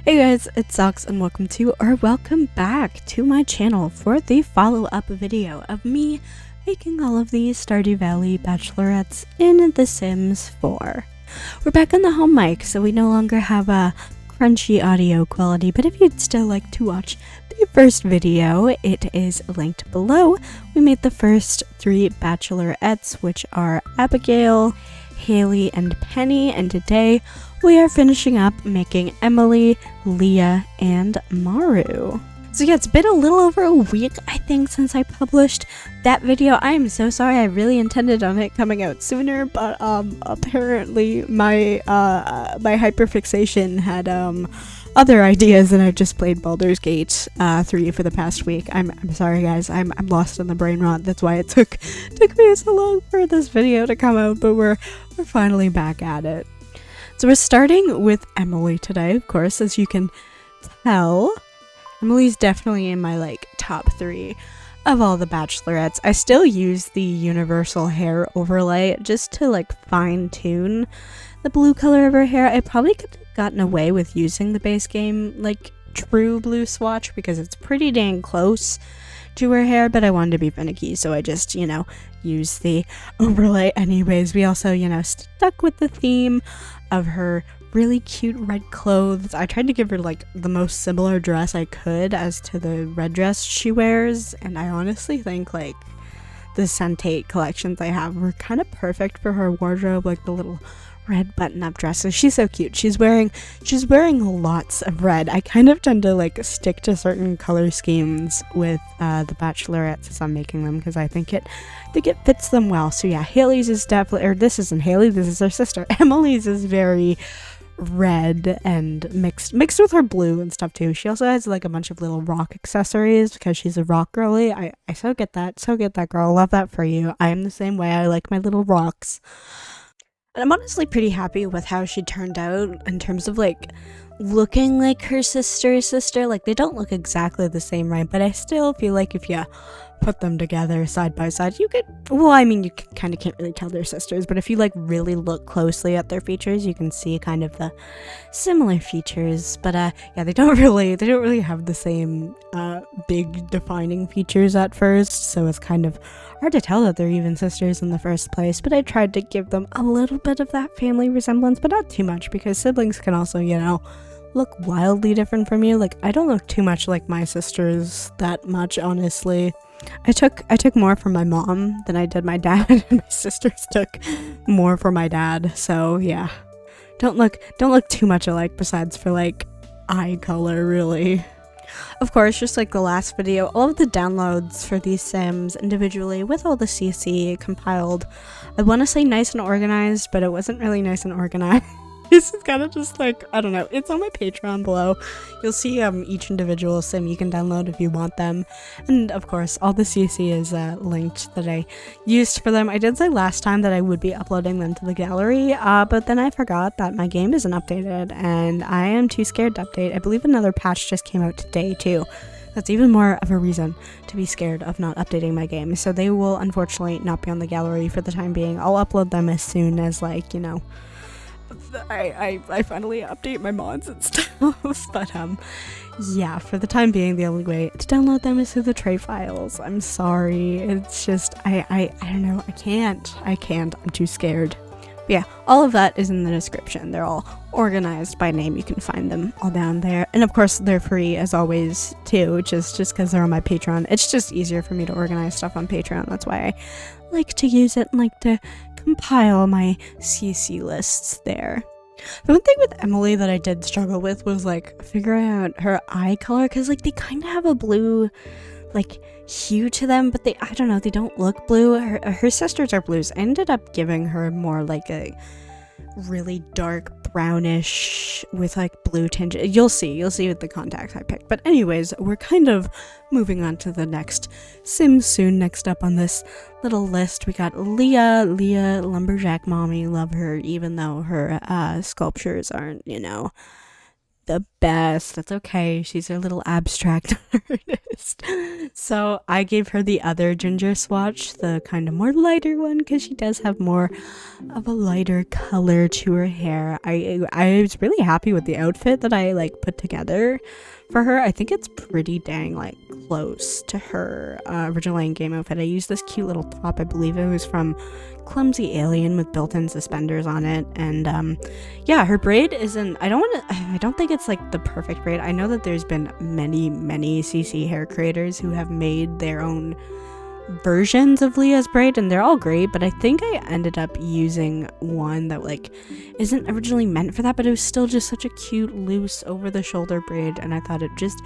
Hey guys, it's Socks and welcome back to my channel for the follow-up video of me making all of these Stardew Valley Bachelorettes in The Sims 4. We're back on the home mic, so we no longer have a crunchy audio quality, but if you'd still like to watch the first video, it is linked below. We made the first 3 Bachelorettes, which are Abigail, Haley, and Penny, and today we are finishing up making Emily, Leah, and Maru. So yeah, it's been a little over a week, I think, since I published that video. I am so sorry. I really intended on it coming out sooner, but apparently my hyperfixation had other ideas, and I've just played Baldur's Gate 3 for the past week. I'm sorry guys, I'm lost in the brain rot. That's why it took me so long for this video to come out, but we're finally back at it. So we're starting with Emily today, of course, as you can tell. Emily's definitely in my top 3 of all the Bachelorettes. I still use the universal hair overlay just to fine tune the blue color of her hair. I probably could have gotten away with using the base game true blue swatch because it's pretty dang close to her hair, but I wanted to be finicky, so I just, used the overlay anyways. We also, stuck with the theme of her really cute red clothes. I tried to give her the most similar dress I could as to the red dress she wears, and I honestly think the Sentate collections I have were kind of perfect for her wardrobe, the little red button-up dresses. She's so cute. She's wearing lots of red. I kind of tend to stick to certain color schemes with the Bachelorettes as I'm making them because I think it fits them well. So yeah, Haley's is definitely, or this isn't Haley, this is her sister. Emily's is very red and mixed with her blue and stuff too. She also has a bunch of little rock accessories because she's a rock girly. I so get that girl. Love that for you. I am the same way. I like my little rocks. And I'm honestly pretty happy with how she turned out in terms of looking like her sister's sister. They don't look exactly the same, right? But I still feel if you put them together side by side, you could, well, I mean, you kind of can't really tell they're sisters, but if you really look closely at their features, you can see kind of the similar features. But yeah, they don't really have the same big defining features at first, so it's kind of hard to tell that they're even sisters in the first place. But I tried to give them a little bit of that family resemblance, but not too much, because siblings can also, look wildly different from you. I don't look too much like my sisters that much, honestly. I took more from my mom than I did my dad, and my sisters took more from my dad. So yeah, don't look too much alike besides for eye color, really. Of course, just the last video, all of the downloads for these Sims individually with all the CC compiled. I want to say nice and organized, but it wasn't really nice and organized. This is kind of just I don't know. It's on my Patreon below. You'll see each individual sim you can download if you want them. And of course, all the CC is linked that I used for them. I did say last time that I would be uploading them to the gallery, but then I forgot that my game isn't updated, and I am too scared to update. I believe another patch just came out today, too. That's even more of a reason to be scared of not updating my game. So they will unfortunately not be on the gallery for the time being. I'll upload them as soon as I finally update my mods and stuff. But yeah, for the time being, the only way to download them is through the tray files. I'm sorry. It's just I don't know. I can't. I'm too scared. But yeah, all of that is in the description. They're all organized by name. You can find them all down there. And of course, they're free as always too, just because they're on my Patreon. It's just easier for me to organize stuff on Patreon. That's why I like to use it and like to compile my CC lists there. The one thing with Emily that I did struggle with was figuring out her eye color, because they kind of have a blue hue to them, but I don't know, they don't look blue. Her sisters are blues. I ended up giving her more a really dark brownish with blue tinge. You'll see with the contacts I picked. But anyways, we're kind of moving on to the next sim soon. Next up on this little list, we got Leah, lumberjack mommy. Love her, even though her sculptures aren't, the best. That's okay. She's a little abstract artist. So I gave her the other ginger swatch, the kind of more lighter one, because she does have more of a lighter color to her hair. I was really happy with the outfit that I like put together for her. I think it's pretty dang like close to her original in-game outfit. I used this cute little top. I believe it was from Clumsy Alien with built-in suspenders on it, and yeah, her braid isn't, I don't think it's like the perfect braid. I know that there's been many CC hair creators who have made their own versions of Leah's braid, and they're all great, but I think I ended up using one that like isn't originally meant for that, but it was still just such a cute loose over the shoulder braid, and I thought it just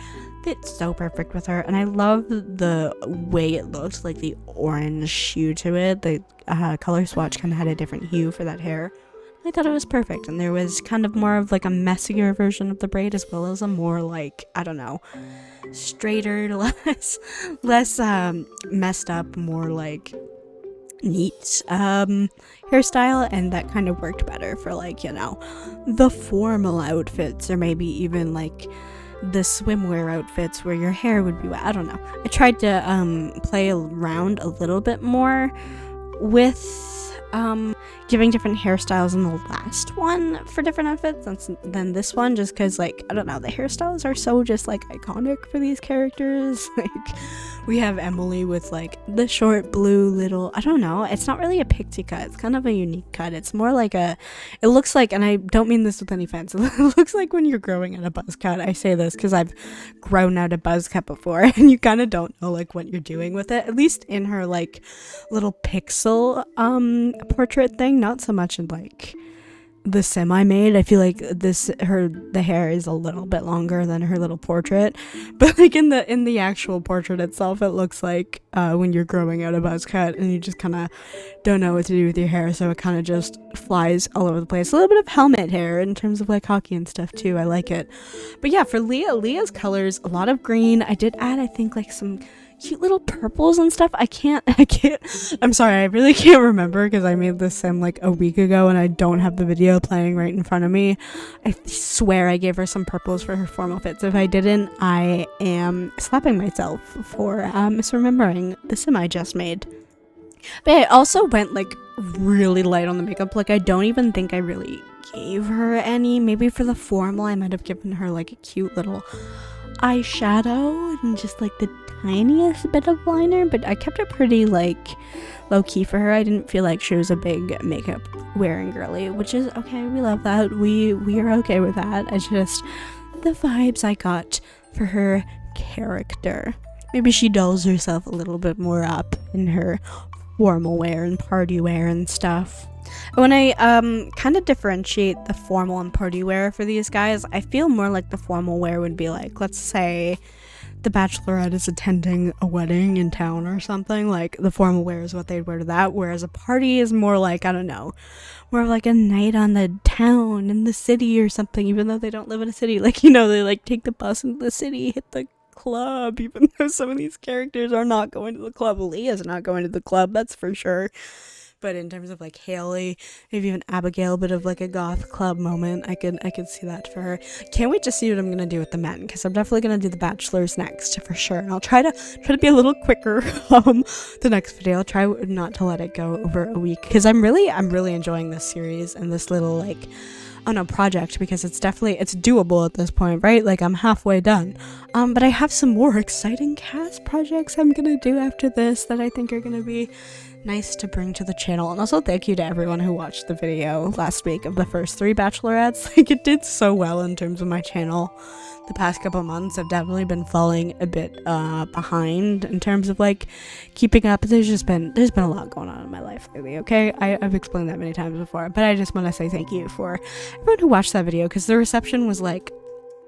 fit so perfect with her. And I love the way it looked, like the orange hue to it. The color swatch kind of had a different hue for that hair. I thought it was perfect, and there was kind of more of like a messier version of the braid, as well as a more like, I don't know, straighter, less messed up, more like neat hairstyle, and that kind of worked better for like, you know, the formal outfits, or maybe even like the swimwear outfits where your hair would be wet. I don't know. I tried to play around a little bit more with giving different hairstyles in the last one for different outfits than this one, just because, like, I don't know, the hairstyles are so just like iconic for these characters. Like, we have Emily with like the short blue little, I don't know, it's not really a pixie cut, it's kind of a unique cut. It's more like it looks like, and I don't mean this with any offense, it looks like when you're growing out a buzz cut. I say this because I've grown out a buzz cut before, and you kind of don't know like what you're doing with it, at least in her like little pixel portrait thing, not so much in like the sim I made. I feel like the hair is a little bit longer than her little portrait, but like in the actual portrait itself, it looks like when you're growing out a buzz cut and you just kind of don't know what to do with your hair, so it kind of just flies all over the place. A little bit of helmet hair in terms of like hockey and stuff too. I like it. But yeah, for Leah's colors, a lot of green. I did add, I think, like some cute little purples and stuff. I'm sorry, I really can't remember because I made this sim like a week ago and I don't have the video playing right in front of me. I swear I gave her some purples for her formal fits. If I didn't, I am slapping myself for misremembering the sim I just made. But I also went like really light on the makeup. Like, I don't even think I really gave her any. Maybe for the formal I might have given her like a cute little eyeshadow and just like the tiniest bit of liner, but I kept it pretty like low-key for her. I didn't feel like she was a big makeup wearing girly, which is okay. We love that. We are okay with that. It's just the vibes I got for her character. Maybe she dolls herself a little bit more up in her formal wear and party wear and stuff. When I kind of differentiate the formal and party wear for these guys, I feel more like the formal wear would be like, let's say the Bachelorette is attending a wedding in town or something, like the formal wear is what they'd wear to that, whereas a party is more like, I don't know, more of like a night on the town in the city or something, even though they don't live in a city. Like, you know, they like take the bus into the city, hit the club, even though some of these characters are not going to the club. Leah's not going to the club, that's for sure. But in terms of like Haley, maybe even Abigail, a bit of like a goth club moment, I could see that for her. Can't wait to see what I'm gonna do with the men, because I'm definitely gonna do the Bachelors next for sure, and I'll try to be a little quicker the next video. I'll try not to let it go over a week, because I'm really enjoying this series and this little like, on a project, because it's doable at this point, right? Like, I'm halfway done, but I have some more exciting cast projects I'm gonna do after this that I think are gonna be nice to bring to the channel. And also thank you to everyone who watched the video last week of the first 3 Bachelorettes. Like, it did so well in terms of my channel. The past couple months I've definitely been falling a bit behind in terms of like keeping up. There's been a lot going on in my life lately, okay? I've explained that many times before, but I just want to say thank you for everyone who watched that video, because the reception was like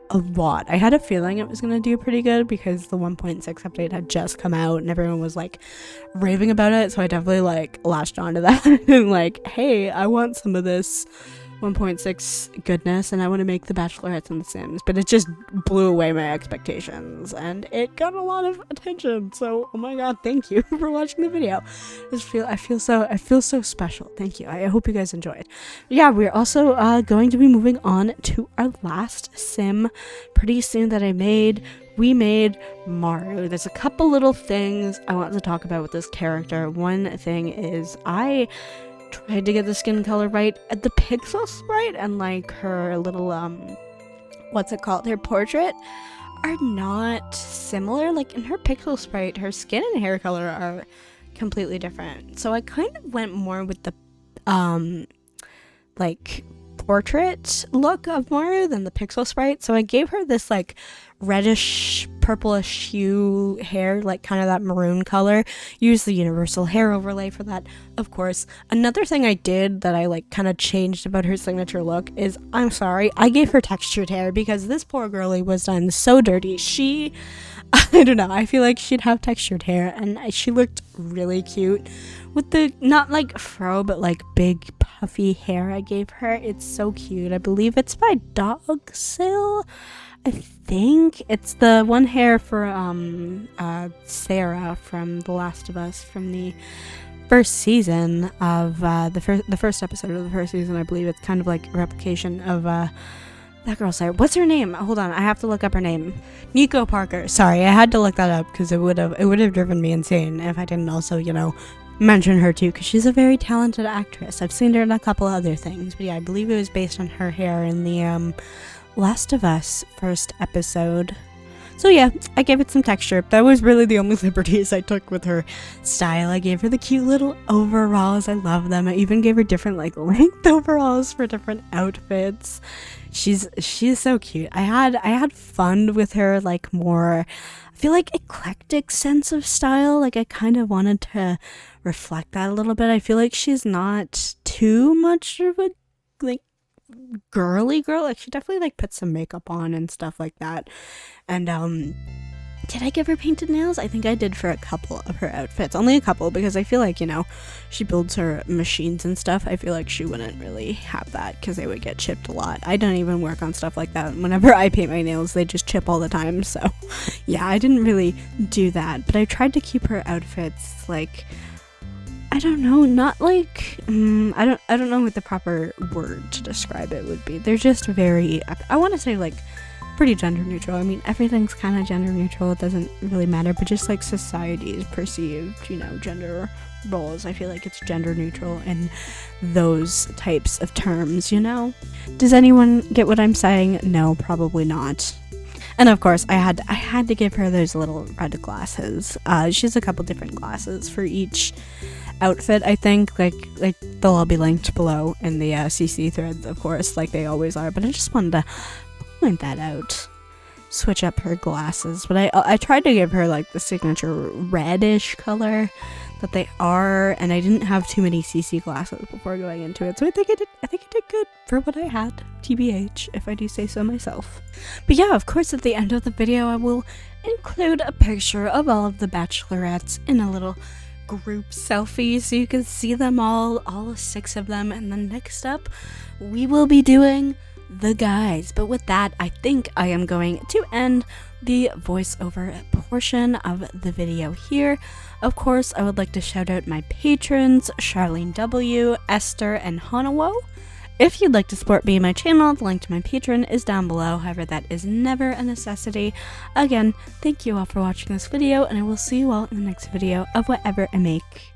a lot. I had a feeling it was going to do pretty good because the 1.6 update had just come out and everyone was like raving about it, so I definitely like latched onto that and like, hey, I want some of this 1.6 goodness, and I want to make the Bachelorettes and the Sims, but it just blew away my expectations, and it got a lot of attention. So, oh my god, thank you for watching the video. I feel so special. Thank you. I hope you guys enjoyed. Yeah, we're also going to be moving on to our last Sim pretty soon that we made Maru. There's a couple little things I want to talk about with this character. One thing is I tried to get the skin color right at the pixel sprite, and like her little what's it called, her portrait are not similar. Like in her pixel sprite, her skin and hair color are completely different, so I kind of went more with the like portrait look of Maru than the pixel sprite. So I gave her this like reddish purplish hue hair, like kind of that maroon color. Use the universal hair overlay for that, of course. Another thing I did that I like kind of changed about her signature look is, I'm sorry, I gave her textured hair because this poor girlie was done so dirty. I don't know, I feel like she'd have textured hair, and she looked really cute with the, not like fro, but like big puffy hair I gave her. It's so cute. I believe it's by Dogsill. I think it's the one hair for Sarah from The Last of Us, from the first season of the first episode of the first season. I believe it's kind of like a replication of that girl's hair. What's her name? Hold on, I have to look up her name. Nico Parker. Sorry, I had to look that up because it would have driven me insane if I didn't also, you know, mention her too, because she's a very talented actress. I've seen her in a couple other things, but yeah, I believe it was based on her hair in the Last of Us first episode. So yeah, I gave it some texture. That was really the only liberties I took with her style. I gave her the cute little overalls. I love them. I even gave her different like length overalls for different outfits. She's so cute. I had fun with her, like more, I feel like eclectic sense of style. Like I kind of wanted to reflect that a little bit. I feel like she's not too much of a like girly girl. Like she definitely like puts some makeup on and stuff like that. And did I give her painted nails? I think I did for a couple of her outfits. Only a couple, because I feel like, you know, she builds her machines and stuff. I feel like she wouldn't really have that because they would get chipped a lot. I don't even work on stuff like that. Whenever I paint my nails, they just chip all the time. So yeah, I didn't really do that, but I tried to keep her outfits like, I don't know, not like, I don't know what the proper word to describe it would be. They're just very, I want to say like pretty gender neutral. I mean, everything's kind of gender neutral. It doesn't really matter, but just like society's perceived, you know, gender roles. I feel like it's gender neutral in those types of terms, you know? Does anyone get what I'm saying? No, probably not. And of course, I had to give her those little red glasses. She has a couple different glasses for each outfit, I think. Like they'll all be linked below in the CC threads, of course, like they always are. But I just wanted to point that out. Switch up her glasses, but I tried to give her like the signature reddish color that they are, and I didn't have too many CC glasses before going into it, so I think I did good for what I had, TBH, if I do say so myself. But yeah, of course, at the end of the video, I will include a picture of all of the Bachelorettes in a little group selfie so you can see them all 6 of them. And then next up, we will be doing the guys. But with that, I think I am going to end the voiceover portion of the video here. Of course, I would like to shout out my patrons, Charlene W, Esther, and Hanawo. If you'd like to support me and my channel, the link to my Patreon is down below. However, that is never a necessity. Again, thank you all for watching this video, and I will see you all in the next video of whatever I make.